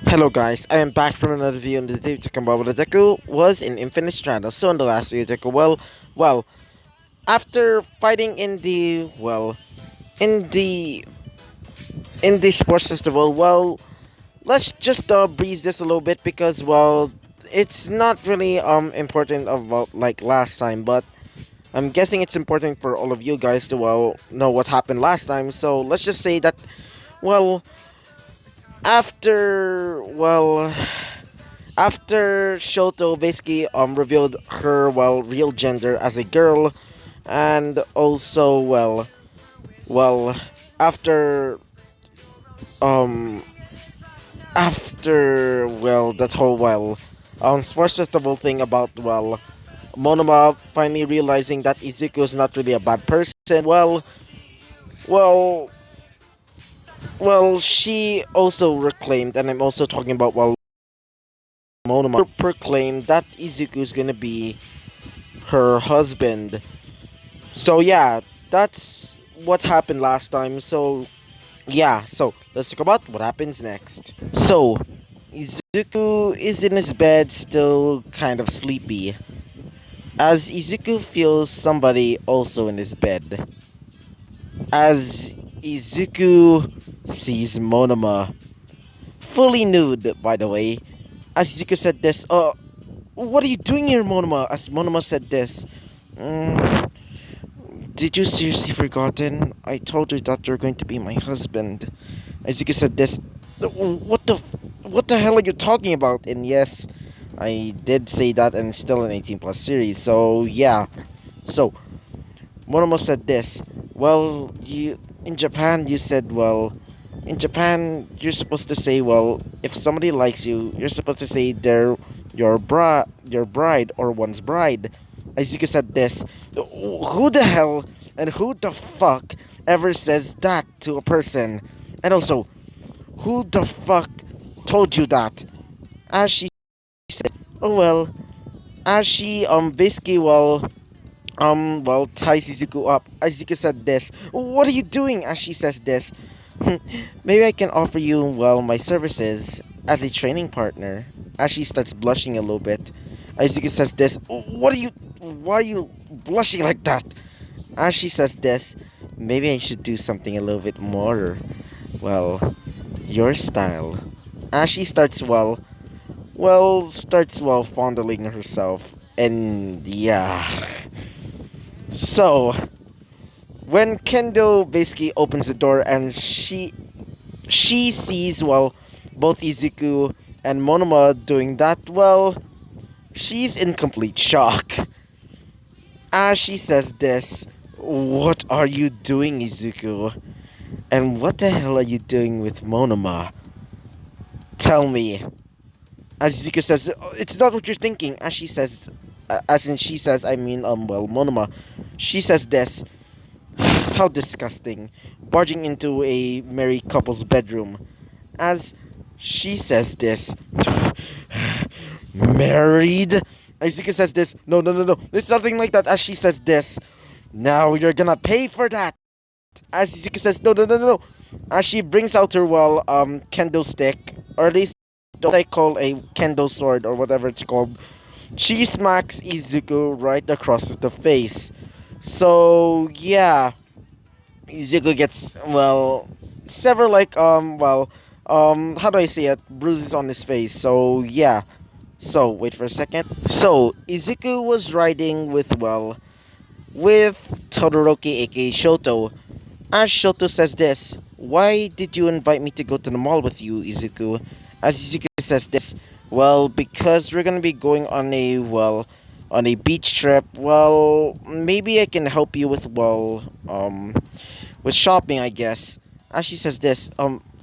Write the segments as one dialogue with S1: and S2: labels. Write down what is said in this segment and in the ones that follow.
S1: Hello guys, I am back from another video and today talking about what the deku was in Infinite Stratos. So in the last video deku, after fighting in in the in the sports festival, let's just breeze this a little bit because it's not really important about like last time, but I'm guessing it's important for all of you guys to know what happened last time. So let's just say that well after well after Shoto basically revealed her real gender as a girl, and also well after um that whole sports festival thing about Monoma finally realizing that Izuku is not really a bad person. Well she also reclaimed, and I'm also talking about Monoma proclaimed that Izuku is gonna be her husband. So yeah, that's what happened last time. So yeah, so let's talk about what happens next. So Izuku is in his bed, still kind of sleepy, as Izuku feels somebody also in his bed. As Izuku sees Monoma, fully nude, by the way. As Izuku said this, what are you doing here, Monoma? As Monoma said this, mm, did you seriously forgotten? I told her that you're going to be my husband. Izuku said this. What the hell are you talking about? And yes, I did say that, and it's still an 18 plus series. So yeah. So Monomo said this. You in Japan you said in Japan you're supposed to say if somebody likes you, you're supposed to say they're your bride or one's bride. Izuku said this. Who the hell and who the fuck ever says that to a person? And also, who the fuck told you that? As she said, oh well, as she basically ties Izuku up. Izuku said this. What are you doing? As she says this. Maybe I can offer you my services as a training partner. As she starts blushing a little bit. Izuku says this. Why are you blushing like that? As she says this, maybe I should do something a little bit more, well, your style. As she starts, fondling herself. And yeah. So, when Kendo basically opens the door and she sees, both Izuku and Monoma doing that, she's in complete shock. As she says this, what are you doing, Izuku? And what the hell are you doing with Monoma? Tell me. As Izuku says, it's not what you're thinking. As she says, as in she says, I mean, Monoma. She says this. How disgusting. Barging into a married couple's bedroom. As she says this. Married? Izuku says this. No, no, no, no. There's nothing like that. As she says this. Now you're gonna pay for that. As Izuku says, no, no, no, no, no. As she brings out her, kendo stick. Or at least what I call a kendo sword or whatever it's called. She smacks Izuku right across the face. So, yeah. Izuku gets, several, how do I say it? Bruises on his face. So, yeah. So, wait for a second. So, Izuku was riding with Todoroki aka Shoto. As Shoto says this, why did you invite me to go to the mall with you, Izuku? As Izuku says this, because we're gonna be going on a beach trip. Maybe I can help you with shopping, I guess. As she says this,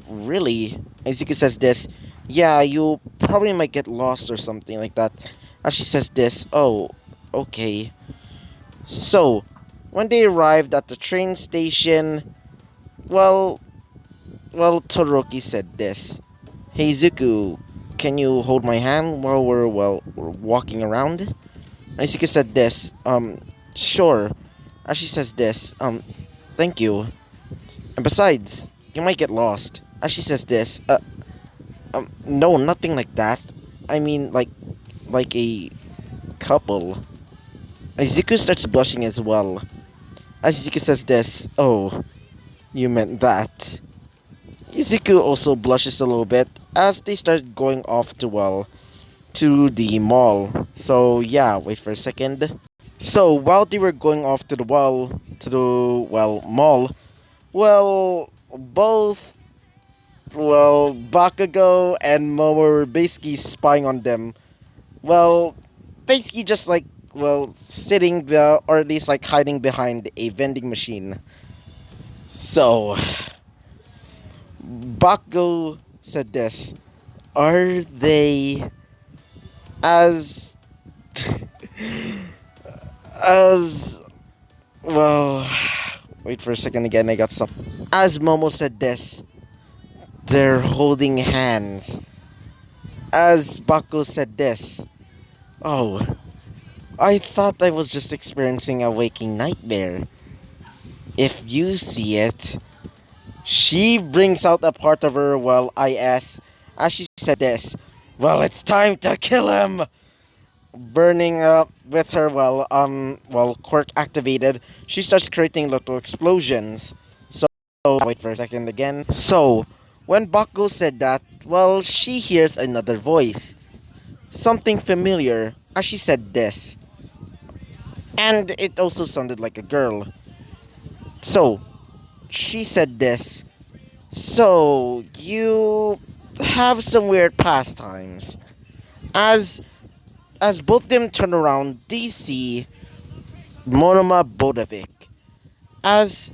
S1: really? Izuku says this, yeah, you probably might get lost or something like that. As she says this, oh, okay. So, when they arrived at the train station, well, Todoroki said this. Hey Zuku, can you hold my hand while we're walking around? Izuku said this. Sure. As she says this, thank you. And besides, you might get lost. As she says this, No, nothing like that. I mean, like a couple. Izuku starts blushing as well. Izuku says this. Oh, you meant that. Izuku also blushes a little bit as they start going off to the mall. So yeah, wait for a second. So while they were going off to the mall, well, both Bakugo and Momo were basically spying on them. Well, basically just like sitting there, or at least like hiding behind a vending machine. So Bakugo said this: Are they as as well? Wait for a second again. I got some. As Momo said this, they're holding hands. As Bakugo said this, oh, I thought I was just experiencing a waking nightmare. If you see it, she brings out a part of her, IS, as she said this. Well, it's time to kill him! Burning up with her, quirk activated, she starts creating little explosions. So, wait for a second again. So, when Bakugo said that, she hears another voice. Something familiar, as she said this. And it also sounded like a girl. So, she said this. So, you have some weird pastimes. As as both of them turn around, they see Monoma Bodovic. As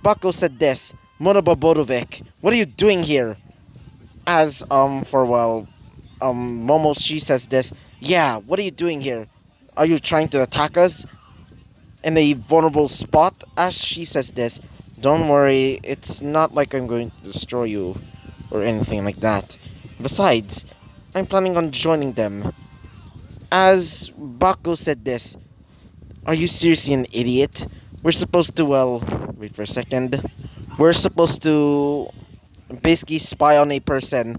S1: Bako said this, Monoma Bodovic, what are you doing here? As Momo, she says this, yeah, what are you doing here? Are you trying to attack us in a vulnerable spot? As she says this, don't worry, it's not like I'm going to destroy you or anything like that. Besides, I'm planning on joining them. As Bako said this, are you seriously an idiot? We're supposed to, wait for a second. We're supposed to basically spy on a person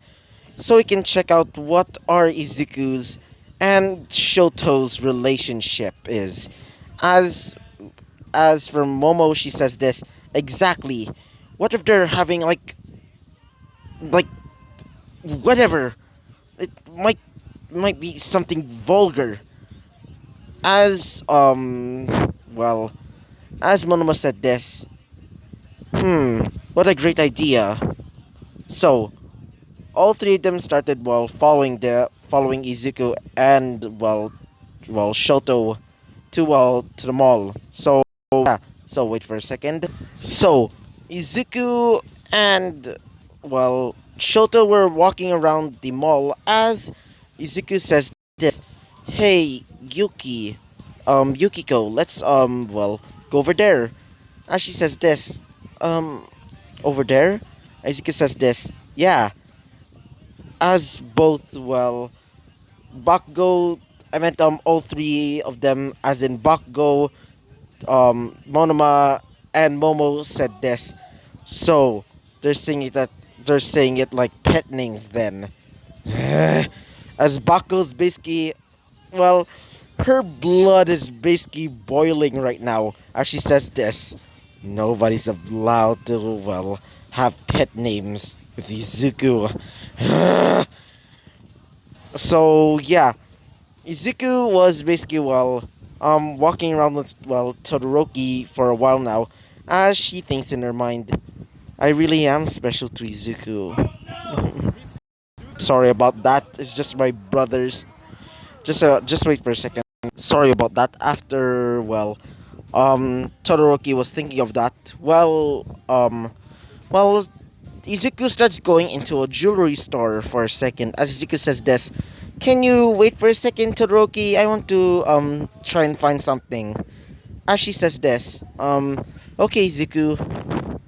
S1: so we can check out what our Izuku's and Shoto's relationship is. As as for Momo, she says this exactly. What if they're having like whatever? It might be something vulgar. As well as Monoma said this. What a great idea. So all three of them started following Izuku and Shoto to the mall. So yeah, so wait for a second. So Izuku and Shoto were walking around the mall as Izuku says this. Hey Yukiko, let's go over there. As she says this, um over there? Izuku says this. Yeah, as both Bakugo, I meant all three of them, as in Bakugo, Monoma, and Momo said this. So they're saying it like pet names then. As Bakugo's basically well, her blood is basically boiling right now as she says this. Nobody's allowed to have pet names with Izuku. So yeah, Izuku was basically walking around with Todoroki for a while now, as she thinks in her mind, I really am special to Izuku. Sorry about that. It's just my brothers. Just wait for a second. Sorry about that. After Todoroki was thinking of that. Well, Izuku starts going into a jewelry store for a second. As Izuku says this, can you wait for a second, Todoroki? I want to try and find something. As she says this, okay, Izuku.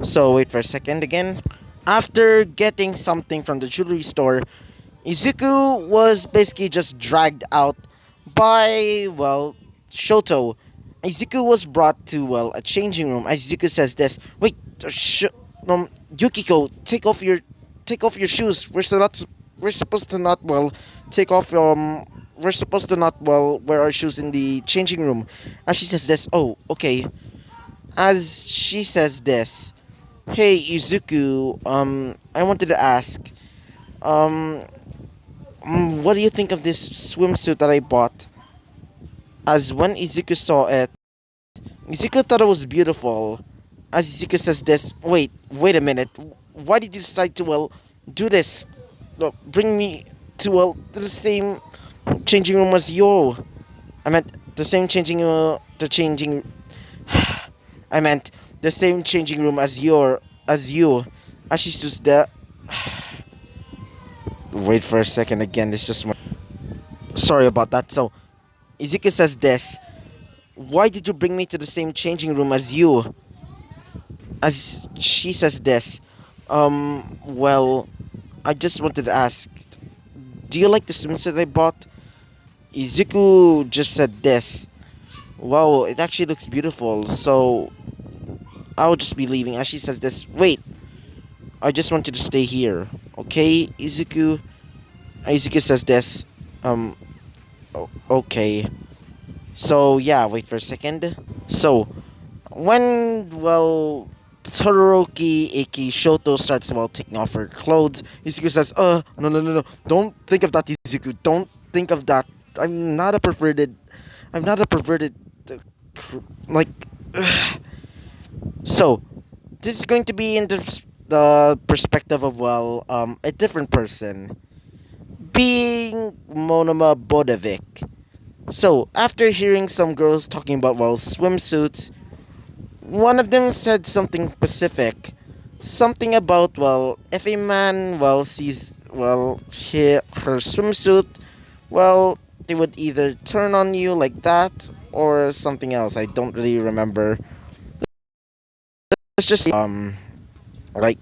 S1: So wait for a second again. After getting something from the jewelry store, Izuku was basically just dragged out by Shoto. Izuku was brought to a changing room. Izuku says this. Wait, Yukiko, take off your shoes. We're supposed to not take off we're supposed to not wear our shoes in the changing room. And she says this. Oh, okay. As she says this, hey Izuku, I wanted to ask, um, what do you think of this swimsuit that I bought? As when Izuku saw it, Izuku thought it was beautiful. As Izuku says this, wait a minute. Why did you decide to do this? Bring me to the same changing room as you. I meant the same the changing. I meant the same changing room as you. As she says that. Wait for a second again. It's just sorry about that. So Izuku says this. Why did you bring me to the same changing room as you? As she says this. Well, I just wanted to ask. Do you like the swimsuit I bought? Izuku just said this. Wow, it actually looks beautiful. So I'll just be leaving. As she says this. Wait, I just wanted to stay here. Okay, Izuku. Izuku says this. Um, okay. So yeah, wait for a second. So when Todoroki Iki Shoto starts taking off her clothes, Izuku says, no, don't think of that, Izuku. Don't think of that. I'm not a perverted. I'm not a perverted. Like, so this is going to be in the perspective of a different person, being Monoma Bodevik. So after hearing some girls talking about swimsuits, one of them said something specific. Something about, if a man, sees, her swimsuit, they would either turn on you like that or something else. I don't really remember. Let's just say, like,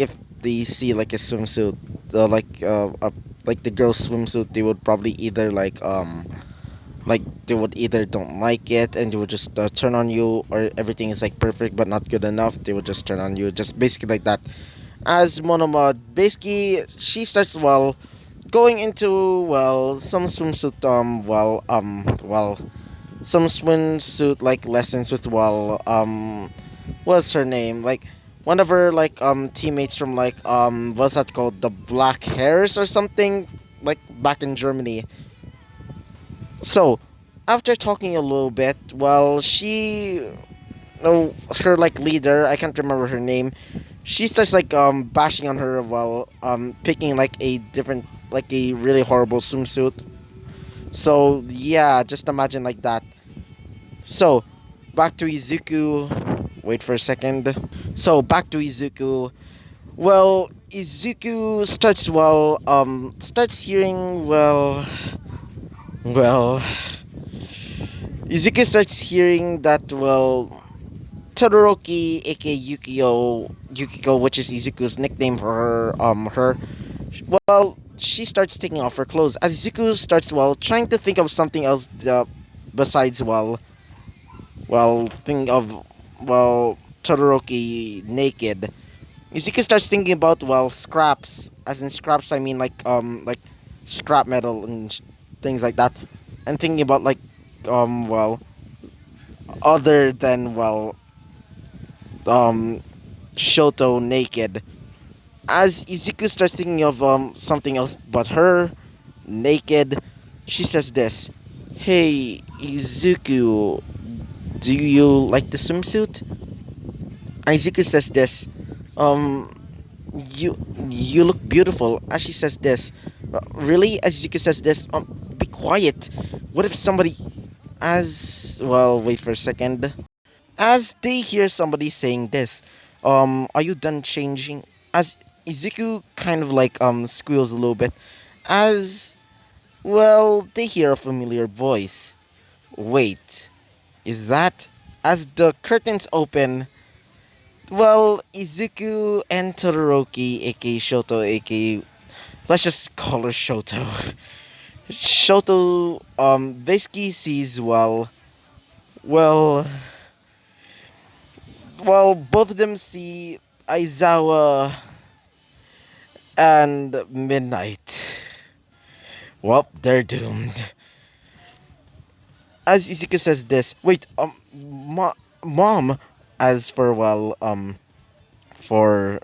S1: if they see, like, a swimsuit, like the girl's swimsuit, they would probably either, they would either don't like it and they would just turn on you, or everything is like perfect but not good enough, they would just turn on you, just basically like that. As Monoma, basically she starts going into some swimsuit some swimsuit like lessons with what's her name, like one of her teammates from what's that called, the Black Hairs or something, like back in Germany. So, after talking a little bit, she, no, her leader, I can't remember her name. She starts bashing on her while picking a different, a really horrible swimsuit. So yeah, just imagine like that. So back to Izuku. Wait for a second. So back to Izuku. Izuku starts starts hearing well Izuku starts hearing that Todoroki, aka Yukiko, which is Izuku's nickname for her, she starts taking off her clothes. As Izuku starts trying to think of something else besides think of Todoroki naked. Izuku starts thinking about scraps, as in scraps I mean like scrap metal and things like that, and thinking about other than um Shoto naked. As Izuku starts thinking of something else but her naked, she says this. Hey Izuku, do you like the swimsuit? Izuku says this. Um you you look beautiful. As she says this. Really? As Izuku says this. Be quiet. What if somebody, as wait for a second. As they hear somebody saying this, are you done changing? As Izuku kind of squeals a little bit, as they hear a familiar voice. Wait, is that? As the curtains open, Izuku and Todoroki, aka Shoto, aka, let's just call her Shoto. Shoto basically sees well both of them see Aizawa and midnight. Well, they're doomed. As Izuku says this, wait, mom, as for for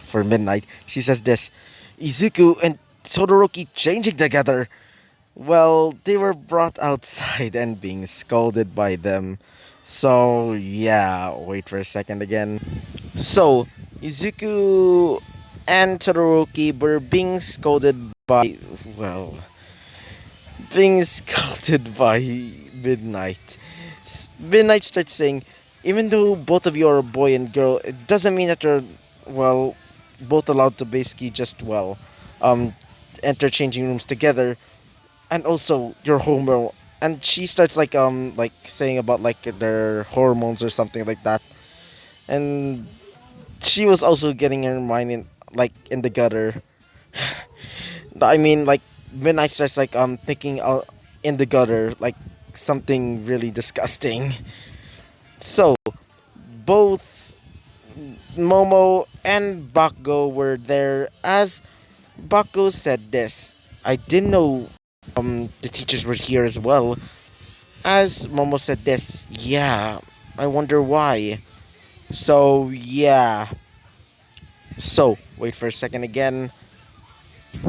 S1: for midnight, she says this, Izuku and Todoroki changing together. Well, they were brought outside and being scolded by them. So, yeah, wait for a second again. So, Izuku and Todoroki were being scolded by, well, being scolded by Midnight. Midnight starts saying, even though both of you are a boy and girl, it doesn't mean that you're, well, both allowed to basically just, um, enter changing rooms together. And also your hormone, and she starts like saying about like their hormones or something like that, and she was also getting her mind in like in the gutter. I mean, like midnight starts like thinking in the gutter like something really disgusting. So both Momo and Bakugo were there. As Bakugo said this, I didn't know the teachers were here as well. As Momo said this, yeah, I wonder why. So, yeah. So, wait for a second again.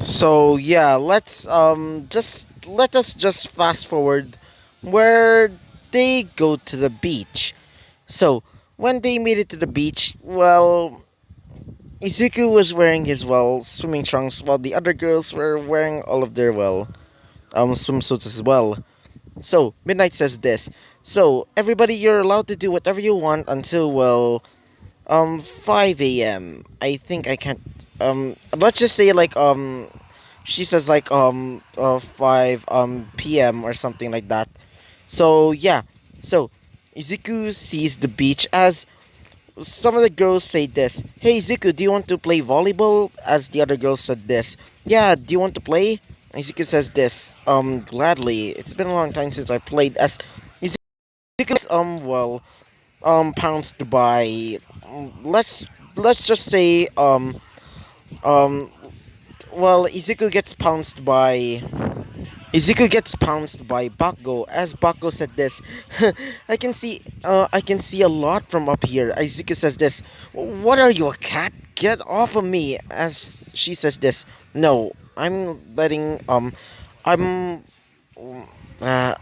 S1: So, yeah, let us just fast forward where they go to the beach. So, when they made it to the beach, well, Izuku was wearing his swimming trunks while the other girls were wearing all of their swimsuits as well. So, Midnight says this. So, everybody, you're allowed to do whatever you want until, 5 a.m. I think I can't, let's just say, she says, 5, p.m. or something like that. So, yeah. So, Izuku sees the beach as some of the girls say this. Hey, Izuku, do you want to play volleyball? As the other girls said this. Yeah, do you want to play? Izuku says this. Gladly. It's been a long time since I played. As Izuku is, pounced by, let's just say, um, Izuku gets pounced by, Bakugo. As Bakugo said this, I can see a lot from up here. Izuku says this, what are you, a cat? Get off of me. As she says this, no, I'm, uh,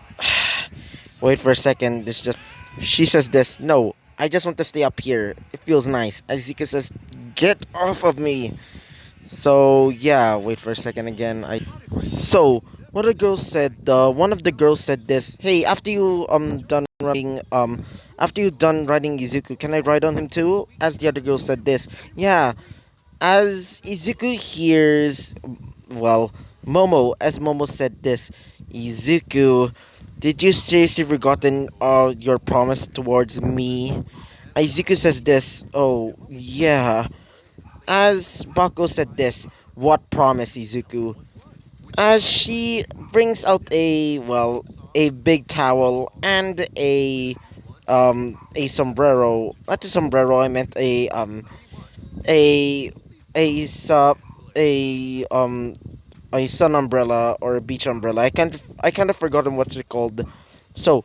S1: wait for a second, this just, she says this, no, I just want to stay up here. It feels nice. Izuku says, get off of me. So yeah, wait for a second again. So one of the girls said, one of the girls said this. Hey, after you done riding Izuku, can I ride on him too? As the other girl said this. Yeah. As Izuku hears, well, as Momo said this. Izuku, did you seriously forgotten your promise towards me? Izuku says this. Oh yeah. As Bako said this, what promise, Izuku? As she brings out a big towel and a sombrero. Not a sombrero, I meant a a su- a sun umbrella or a beach umbrella. I kind of forgotten what's it called. So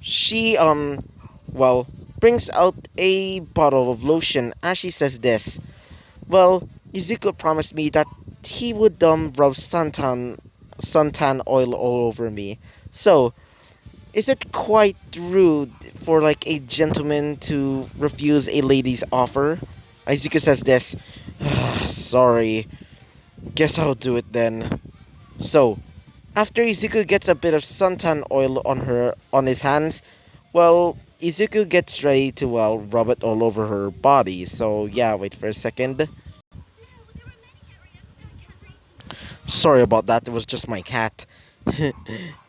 S1: she well brings out a bottle of lotion as she says this. Well, Ezekiel promised me that he would rub suntan oil all over me. So, is it quite rude for like a gentleman to refuse a lady's offer? Ezekiel says this. Sorry. Guess I'll do it then. So, after Izuku gets a bit of suntan oil on his hands, well, Izuku gets ready to rub it all over her body. So yeah, wait for a second. Sorry about that, it was just my cat.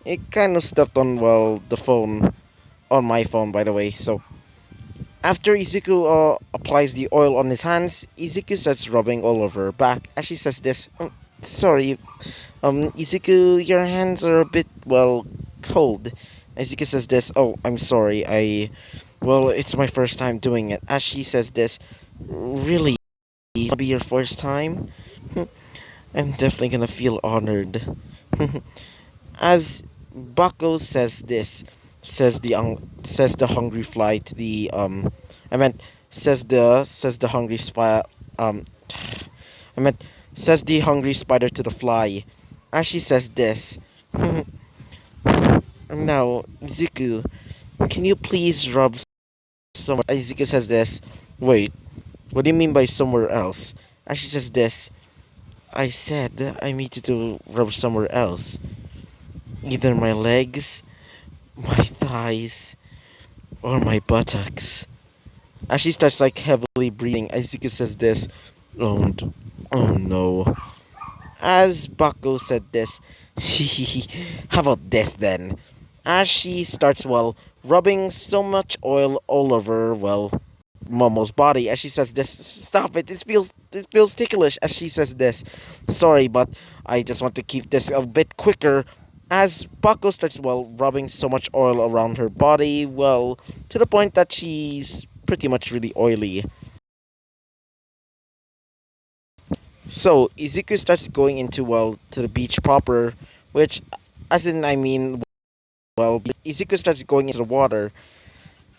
S1: It kind of stepped on, the phone. On my phone, by the way. So, after Izuku applies the oil on his hands, Izuku starts rubbing all over her back. As she says this, sorry, Izuku, your hands are a bit, cold. Izuku says this, oh, I'm sorry, it's my first time doing it. As she says this, really? be your first time? I'm definitely gonna feel honored. As Bucko says this, says the hungry fly to the I meant says the hungry spy um I meant says the hungry spider to the fly. As she says this, now Izuku, can you please rub somewhere? Izuku says this. Wait, what do you mean by somewhere else? As she says this, I said I need you to rub somewhere else. Either my legs, my thighs, or my buttocks. As she starts like heavily breathing, Izuku says this. Oh, oh no. As Bako said this, how about this then? As she starts, well, rubbing so much oil all over, well, Momo's body. As she says this, stop it, it feels ticklish. As she says this, sorry, but I just want to keep this a bit quicker. As Bako starts, well, rubbing so much oil around her body, well, to the point that she's pretty much really oily. So Izuku starts going into, well, to the beach proper, which, as in I mean, well, Izuku starts going into the water.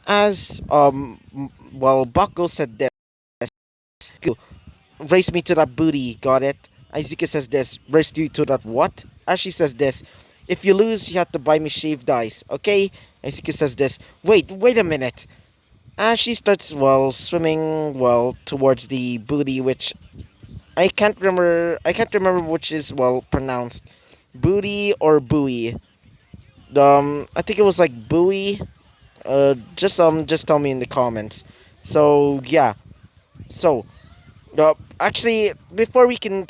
S1: As well, Bako said this, race me to that booty, got it? Izuku says this, race you to that what? As she says this, if you lose, you have to buy me shaved ice, okay? Izuku says this, wait a minute. As she starts, well, swimming, well, towards the booty, which I can't remember which is, well, pronounced. Booty or buoy. I think it was like buoy. Just tell me in the comments. So yeah. So, actually, before we can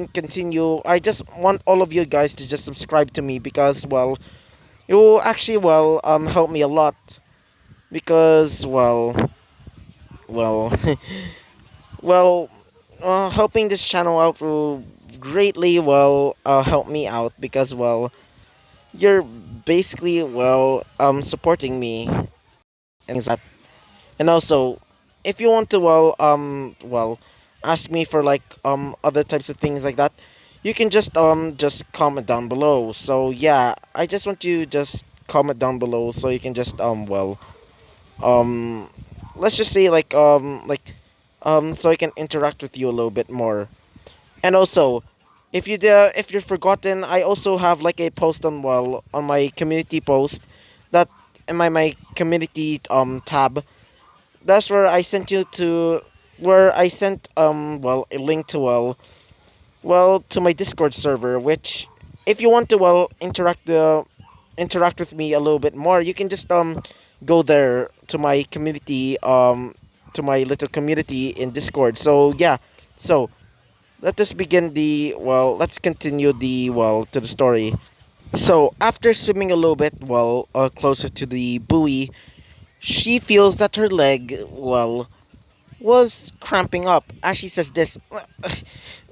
S1: continue, I just want all of you guys to just subscribe to me because, well, it will actually, well, help me a lot because, well, well, helping this channel out will greatly, well, help me out because, well, you're basically, well, supporting me and that. And also, if you want to, well, ask me for like other types of things like that, you can just comment down below. So yeah, I just want you to just comment down below so you can just um let's just say so I can interact with you a little bit more. And also, if you're forgotten, I also have like a post on, well, on my community post, that in my community tab. That's where I sent you to, where I sent well, a link to, well, to my Discord server, which if you want to, well, interact with me a little bit more, you can just go there to my community, to my little community in Discord. So yeah, so let us begin the, well, let's continue the, well, to the story. So after swimming a little bit, well, closer to the buoy, she feels that her leg, well, was cramping up. As she says this,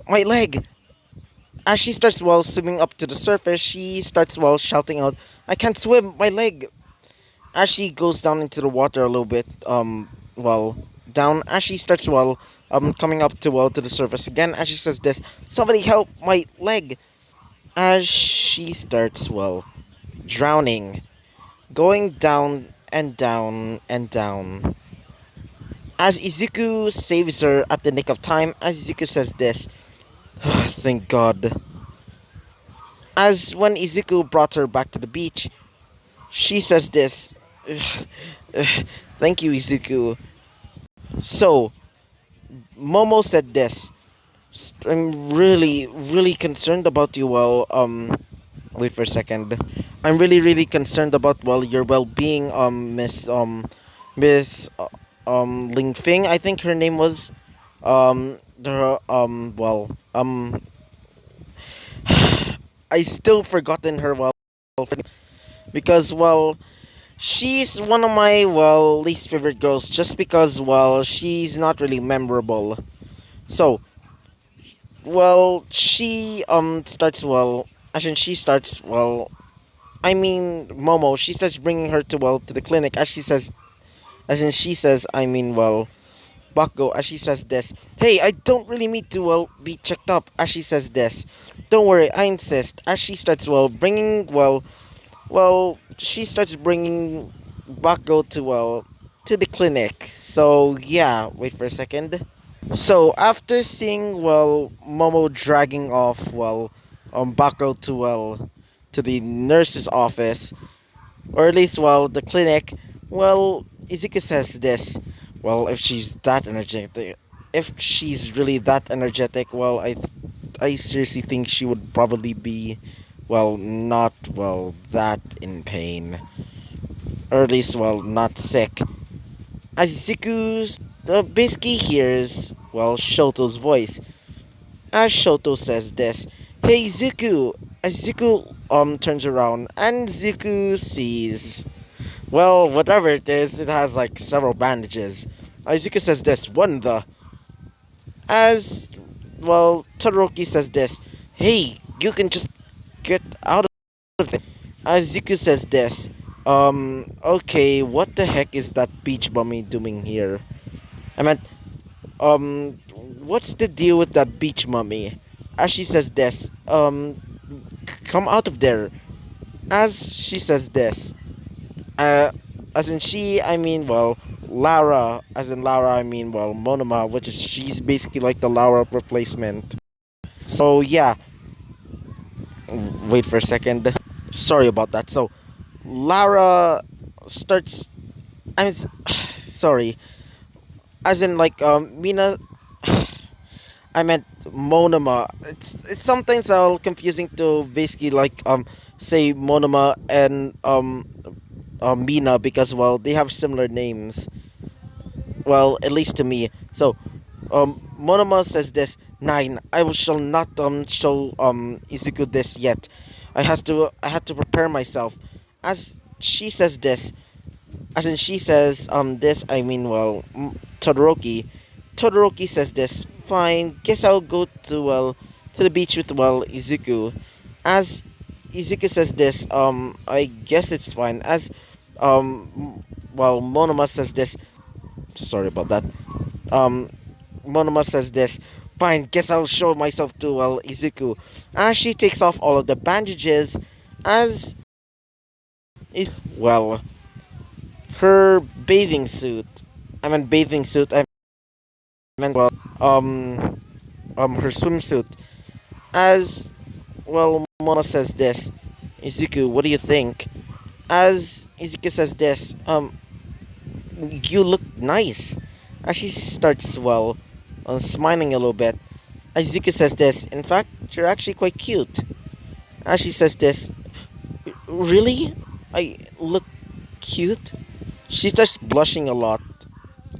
S1: my leg. As she starts, well, swimming up to the surface, she starts, well, shouting out, I can't swim, my leg. As she goes down into the water a little bit, well, down, as she starts, well, coming up to, well, to the surface again, as she says this, somebody help my leg. As she starts, well, drowning, going down and down and down. As Izuku saves her at the nick of time, as Izuku says this, thank God. As when Izuku brought her back to the beach, she says this, thank you, Izuku. So, Momo said this, I'm really, really concerned about you, well, wait for a second. I'm really, really concerned about, well, your well-being, Miss, Ling Fing, I think her name was, well, I still forgotten her, well, because, well, she's one of my, well, least favorite girls, just because, well, she's not really memorable. So, well, she, starts, well, as in she starts, well, I mean, Momo, she starts bringing her to, well, to the clinic, as she says, I mean, well, Bakugo as she says this. Hey, I don't really need to be checked up as she says this. Don't worry, I insist. As she starts bringing she starts bringing Bakugo to to the clinic. So yeah, wait for a second. So after seeing Momo dragging off Bakugo to to the nurse's office, or at least the clinic, Izuku says this. Well, if she's that energetic, if she's really that energetic, I seriously think she would probably be not that in pain, or at least not sick. Izuku basically hears Shoto's voice as Shoto says this. Hey Zuku! As Zuku turns around and Zuku sees whatever it is, it has like several bandages. Izuku says this, one the as Todoroki says this, hey, you can just get out of it. Izuku says this, okay, what the heck is that beach bummy doing here? I meant, what's the deal with that beach mummy? As she says this, come out of there. As she says this, uh, as in she, I mean, Lara, as in Lara, I mean, Monoma, which is, she's basically like the Lara replacement. So, yeah, wait for a second. Sorry about that. So, Lara starts, I mean, sorry, as in, Mina, I meant Monoma. It's sometimes all confusing to basically say Monoma and Mina because they have similar names. Well, at least to me. So Monoma says this, nine. Shall not show Izuku this yet. I had to prepare myself. As she says this, as in she says this, I mean Todoroki. Todoroki says this. Fine, guess I'll go to to the beach with Izuku. As Izuku says this, I guess it's fine. As Monoma says this. Sorry about that. Um, Monoma says this. Fine, guess I'll show myself to Izuku. As she takes off all of the bandages, as is her bathing suit. I meant bathing suit. I meant her swimsuit. As Mona says this, Izuku, what do you think? As Izuku says this, you look nice. As she starts smiling a little bit. Izuku says this. In fact, you're actually quite cute. As she says this, really? I look cute? She starts blushing a lot.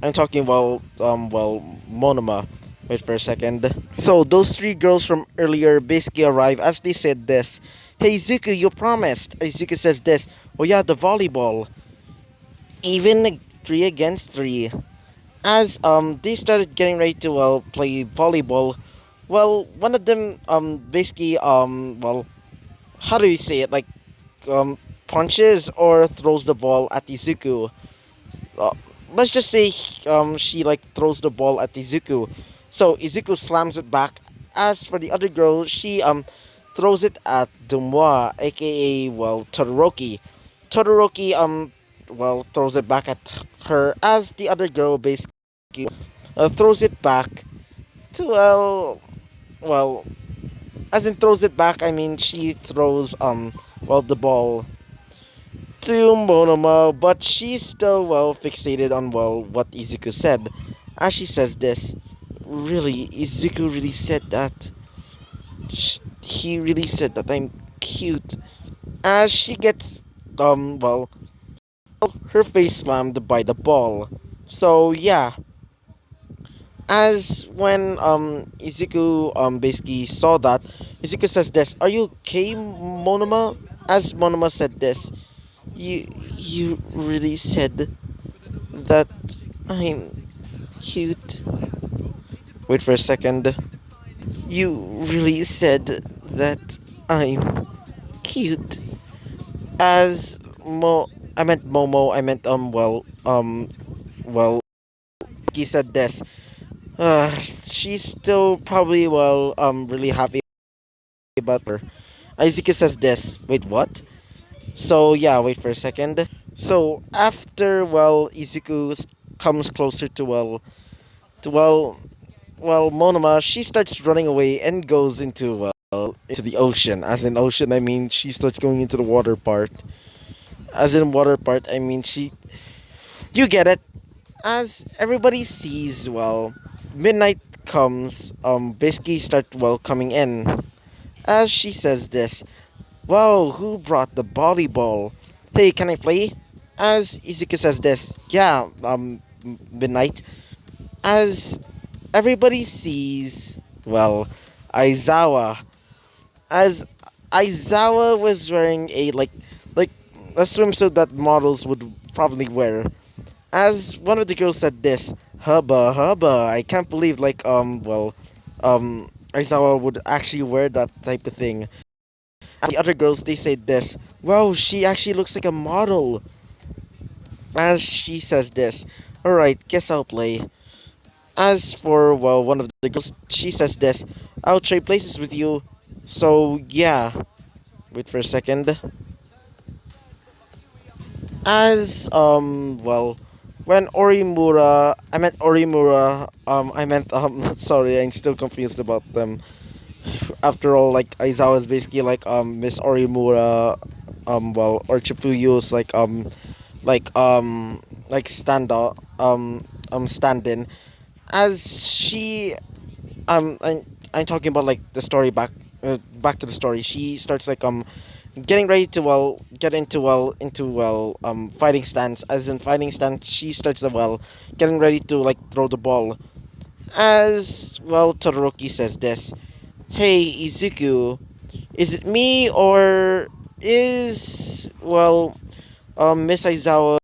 S1: I'm talking about Monoma. Wait for a second. So those three girls from earlier basically arrive as they said this. Hey Zuku, you promised. Zuku says this. Oh yeah, the volleyball. Even 3 against 3. As they started getting ready to play volleyball, one of them basically how do you say it, um punches or throws the ball at Izuku. uh, let's just say she throws the ball at Izuku. So Izuku slams it back. As for the other girl, she throws it at Dumois, aka Todoroki. Todoroki throws it back at her as the other girl basically throws it back to well as in throws it back, I mean she throws the ball to Monoma, but she's still fixated on what Izuku said. As she says this, really, Izuku really said that. He really said that I'm cute. As she gets her face slammed by the ball. So yeah, as when Izuku basically saw that, Izuku says this, "Are you okay, Monoma?" As Monoma said this, you really said that I'm cute. Wait for a second. You really said that I'm cute. As I meant Momo. I meant well Todoroki said this. She's still probably really happy about her. Izuku says this. Wait, what? So yeah, wait for a second. So after Izuku comes closer to to well Monoma, she starts running away and goes into into the ocean. As in ocean, I mean she starts going into the water part. As in water part, I mean she. You get it. As everybody sees, midnight comes. Basically start coming in. As she says this, wow, who brought the volleyball? Hey, can I play? As Izuku says this, yeah, midnight. As everybody sees, Aizawa. As Aizawa was wearing like a swimsuit that models would probably wear. As one of the girls said this, hubba hubba, I can't believe Aizawa would actually wear that type of thing. And the other girls they said this, wow, she actually looks like a model. As she says this, alright, guess I'll play. As for one of the girls, she says this, I'll trade places with you. So yeah, wait for a second. As when I meant Orimura, I meant sorry, I'm still confused about them. After all, like Aizawa is basically like Miss Orimura, or Chifuyu's like stand in. As she I'm talking about like the story back to the story. She starts getting ready to get into fighting stance. As in fighting stance, she starts getting ready to like throw the ball. As Todoroki says this, hey Izuku, is it me or is Miss Aizawa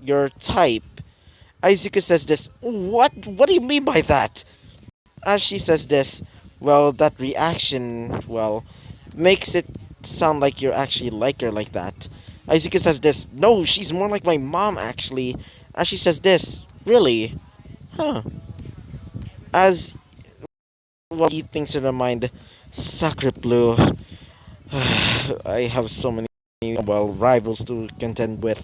S1: your type? Izuku says this, what do you mean by that? As she says this, that reaction makes it sound like you're actually like her like that. Izuku says this, no, she's more like my mom actually. As she says this, really? Huh. As he thinks in her mind, Sacre Blue. I have so many rivals to contend with.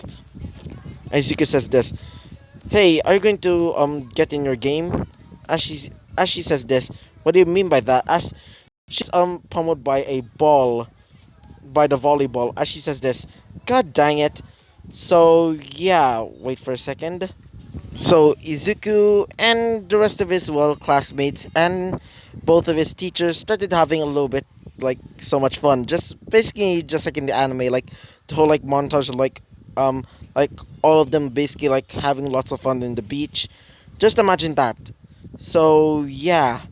S1: Izuku says this, hey, are you going to get in your game? As she says this, what do you mean by that? As she's pummeled by a ball, by the volleyball. As she says this, god dang it. So yeah, wait for a second. So Izuku and the rest of his classmates and both of his teachers started having a little bit like so much fun. Just basically just like in the anime, like the whole like montage of like all of them basically like having lots of fun in the beach. Just imagine that. So yeah.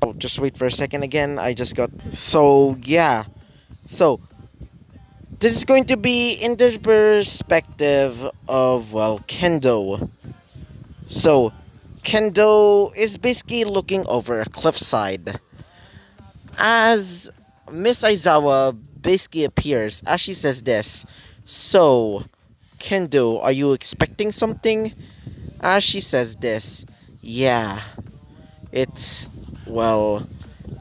S1: Oh, just wait for a second again. I just got so yeah. So this is going to be in the perspective of Kendo. So, Kendo is basically looking over a cliffside as Miss Aizawa basically appears as she says this. So, Kendo, are you expecting something? As she says this. Yeah, it's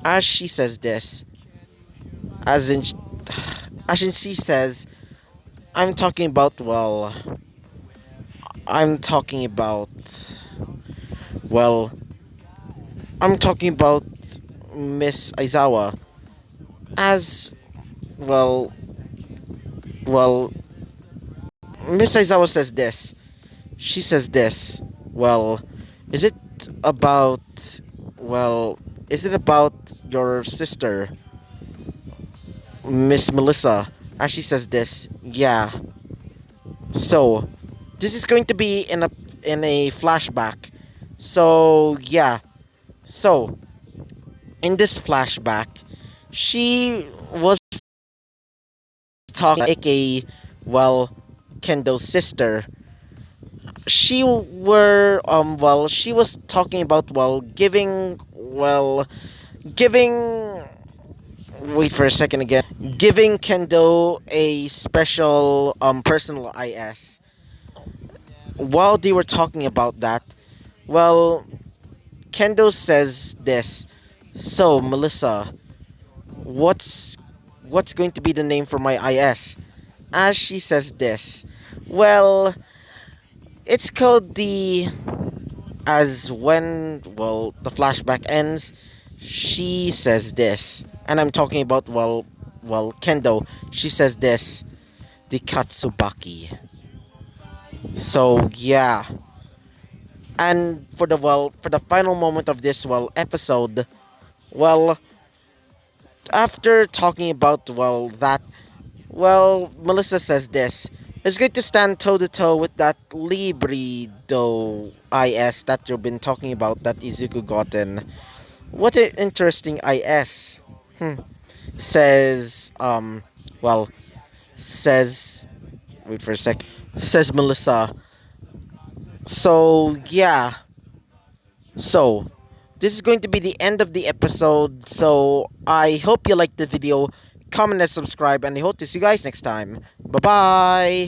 S1: as she says this. As in as in she says, I'm talking about I'm talking about well I'm talking about Miss Aizawa as well well Miss Aizawa says this. She says this. Well, is it about well is it about your sister Miss Melissa? As she says this. Yeah. So, this is going to be in a flashback. So, yeah. So, in this flashback, she was talking like a Kendo's sister. She was talking about giving wait for a second again, giving Kendo a special personal IS. While they were talking about that, Well, Kendo says this. So, Melissa, what's what's going to be the name for my IS? As she says this. Well, it's called the as when the flashback ends, she says this. And I'm talking about Kendo. She says this, the Katsubaki. So, yeah. And for the final moment of this episode, well after talking about that, Melissa says this. It's good to stand toe to toe with that Librido IS that you've been talking about, that Izuku gotten. What an interesting IS. Says well says wait for a sec. Says Melissa. So yeah. So this is going to be the end of the episode. So I hope you liked the video. Comment and subscribe, and I hope to see you guys next time. Bye bye.